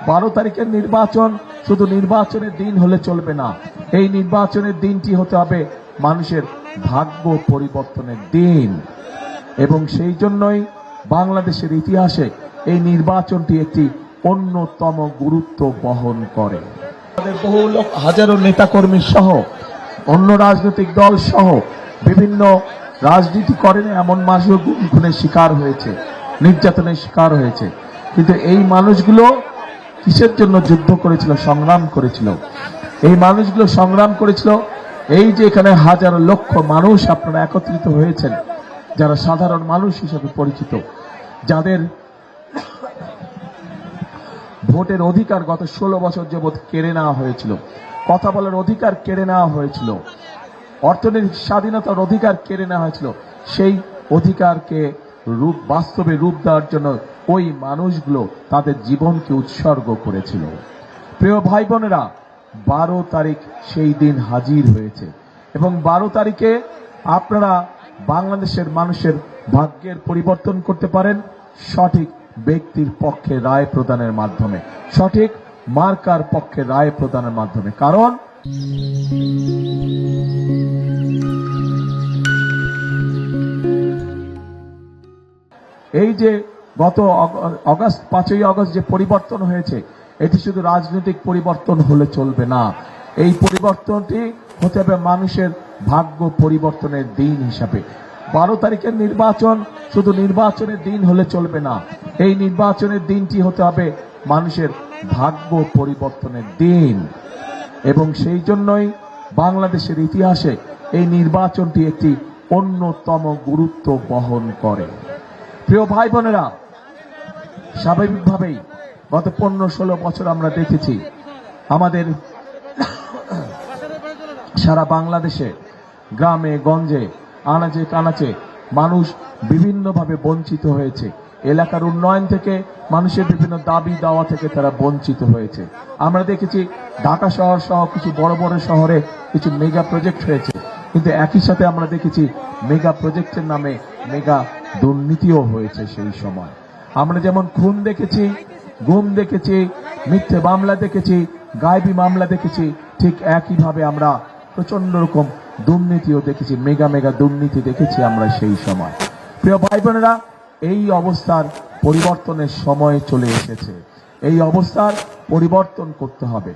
12 তারিখের নির্বাচন শুধু নির্বাচনের দিন হলে চলবে না, এই নির্বাচনের দিনটি হতে হবে মানুষের ভাগ্য পরিবর্তনের দিন। এবং সেই জন্যই বাংলাদেশের ইতিহাসে এই নির্বাচনটি একটি অন্যতম গুরুত্ব বহন করে। আমাদের বহু লোক, হাজারো নেতাকর্মী সহ অন্য রাজনৈতিক দল সহ বিভিন্ন রাজনীতি করেন এমন মানুষও খুনের শিকার হয়েছে, নির্যাতনের শিকার হয়েছে। কিন্তু এই মানুষগুলো কিসের জন্য যুদ্ধ করেছিল, সংগ্রাম করেছিল? এই মানুষগুলো সংগ্রাম করেছিল এই যে এখানে হাজার লক্ষ মানুষ আপনারা একত্রিত হয়েছেন, যারা সাধারণ মানুষ হিসেবে পরিচিত, যাদের ভোটের অধিকার গত 16 বছর যাবৎ কেড়ে নেওয়া হয়েছিল, কথা বলার অধিকার কেড়ে নেওয়া হয়েছিল, অর্থনৈতিক স্বাধীনতার অধিকার কেড়ে নেওয়া হয়েছিল। সেই অধিকারকে বাস্তবে রূপ দেওয়ার জন্য ওই মানুষগুলো তাদের জীবনকে উৎসর্গ করেছিল। প্রিয় ভাই বোনেরা, 12 তারিখ সেই দিন হাজির হয়েছে এবং 12 তারিখে আপনারা বাংলাদেশের মানুষের ভাগ্যের পরিবর্তন করতে পারেন সঠিক ব্যক্তির পক্ষে রায় প্রদানের মাধ্যমে, সঠিক মার্কার পক্ষে রায় প্রদানের মাধ্যমে। কারণ এই যে গত 5ই আগস্ট যে পরিবর্তন হয়েছে, এটি শুধু রাজনৈতিক পরিবর্তন হলে চলবে না, এই পরিবর্তনটি হতে হবে মানুষের ভাগ্য পরিবর্তনের দিন হিসাবে। 12 তারিখের নির্বাচন শুধু নির্বাচনের দিন হলে চলবে না, এই নির্বাচনের দিনটি হতে হবে মানুষের ভাগ্য পরিবর্তনের দিন। এবং সেই জন্যই বাংলাদেশের ইতিহাসে এই নির্বাচনটি একটি অন্যতম গুরুত্ব বহন করে। প্রিয় ভাই বোনেরা, স্বাভাবিকভাবেই গত 15-16 বছর আমরা দেখেছি আমাদের সারা বাংলাদেশে গ্রামে গঞ্জে আনাচে কানাচে মানুষ বিভিন্নভাবে বঞ্চিত হয়েছে। এলাকার উন্নয়ন থেকে, মানুষের বিভিন্ন দাবি দাওয়া থেকে তারা বঞ্চিত হয়েছে। আমরা দেখেছি ঢাকা শহর সহ কিছু বড় বড় শহরে কিছু মেগা প্রজেক্ট হয়েছে, কিন্তু একই সাথে আমরা দেখেছি মেগা প্রজেক্টের নামে মেগা দুর্নীতিও হয়েছে। সেই সময় আমরা যেমন খুন দেখেছি, গুম দেখেছি, মিথ্যে মামলা দেখেছি, গায়েবী মামলা দেখেছি, ঠিক একইভাবে আমরা প্রচন্ড রকম দুর্নীতিও দেখেছি, মেগা মেগা দুর্নীতি দেখেছি আমরা সেই সময়। প্রিয় ভাই বোনেরা, এই অবস্থার পরিবর্তনের সময় চলে এসেছে, এই অবস্থার পরিবর্তন করতে হবে।